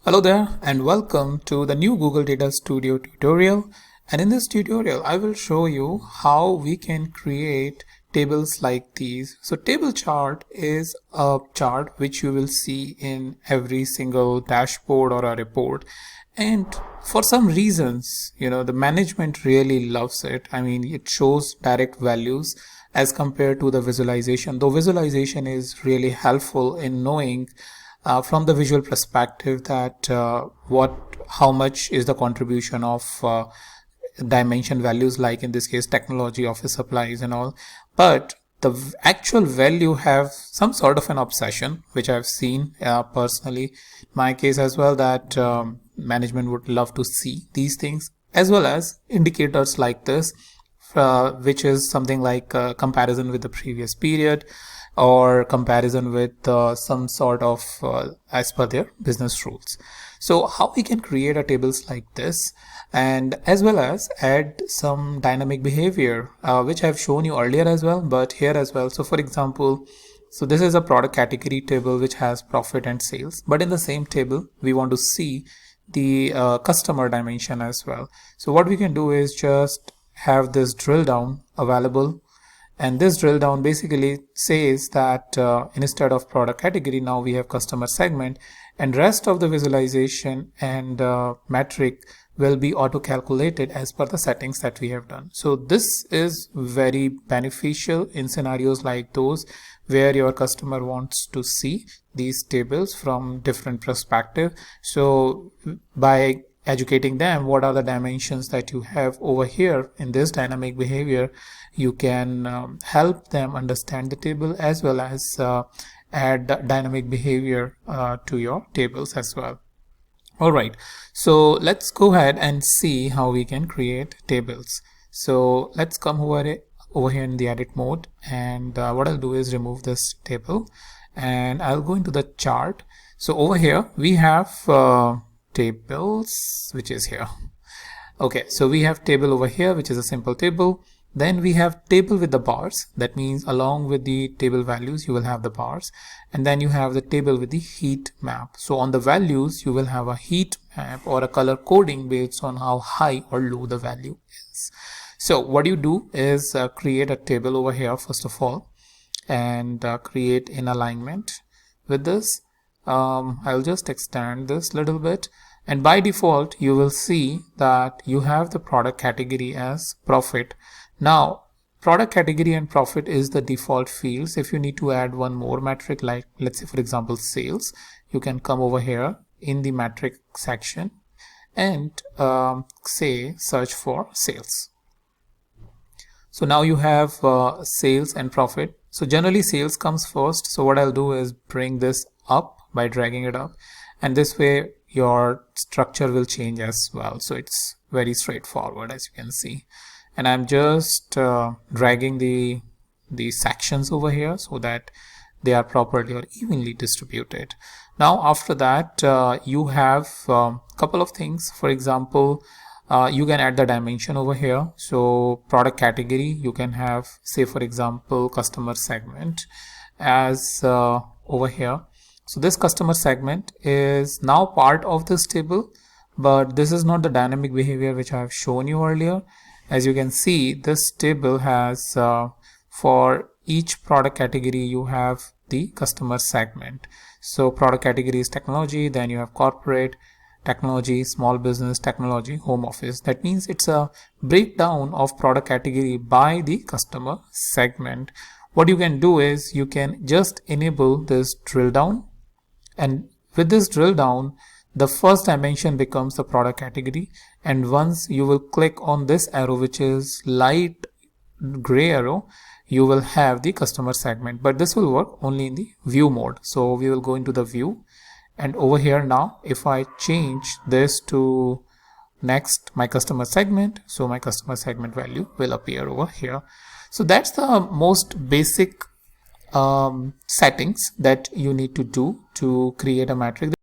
Hello there and welcome to the new Google Data Studio tutorial. And in this tutorial, I will show you how we can create tables like these. So table chart is a chart which you will see in every single dashboard or a report. And for some reasons, the management really loves it. I mean, it shows direct values as compared to the visualization. Though visualization is really helpful in knowing from the visual perspective that how much is the contribution of dimension values, like in this case technology, office supplies and all, but the actual value have some sort of an obsession, which I've seen personally in my case as well, that management would love to see these things, as well as indicators like this, which is something like comparison with the previous period or comparison with some sort of as per their business rules. So how we can create a tables like this, and as well as add some dynamic behavior, which I've shown you earlier as well, but here as well. So for example, so this is a product category table which has profit and sales, but in the same table we want to see the customer dimension as well. So what we can do is just have this drill down available, and this drill down basically says that instead of product category, now we have customer segment, and rest of the visualization and metric will be auto calculated as per the settings that we have done. So this is very beneficial in scenarios like those where your customer wants to see these tables from different perspective. So by educating them what are the dimensions that you have over here in this dynamic behavior, you can help them understand the table as well as add dynamic behavior to your tables as well. Alright, so let's go ahead and see how we can create tables. So let's come over here in the edit mode, and what I'll do is remove this table and I'll go into the chart. So over here we have tables, which is here. Okay, so we have table over here, which is a simple table. Then we have table with the bars. That means along with the table values you will have the bars, and then you have the table with the heat map. So on the values you will have a heat map or a color coding based on how high or low the value is. So what you do is create a table over here first of all, and create in alignment with this. I'll just extend this little bit, and by default you will see that you have the product category as profit. Now product category and profit is the default fields. If you need to add one more metric, like let's say for example sales, you can come over here in the metric section and say search for sales. So now you have sales and profit. So generally sales comes first, so what I'll do is bring this up by dragging it up, and this way your structure will change as well. So it's very straightforward, as you can see, and I'm just dragging the sections over here so that they are properly or evenly distributed. Now after that you have a couple of things. For example, you can add the dimension over here. So product category, you can have, say for example, customer segment as over here. So this customer segment is now part of this table, but this is not the dynamic behavior which I have shown you earlier. As you can see, this table has for each product category you have the customer segment. So product category is technology, then you have corporate, technology, small business, technology, home office. That means it's a breakdown of product category by the customer segment. What you can do is you can just enable this drill down, and with this drill down the first dimension becomes the product category, and once you will click on this arrow, which is light gray arrow, you will have the customer segment. But this will work only in the view mode. So we will go into the view, and over here now if I change this to next my customer segment, so my customer segment value will appear over here. So that's the most basic settings that you need to do to create a matrix.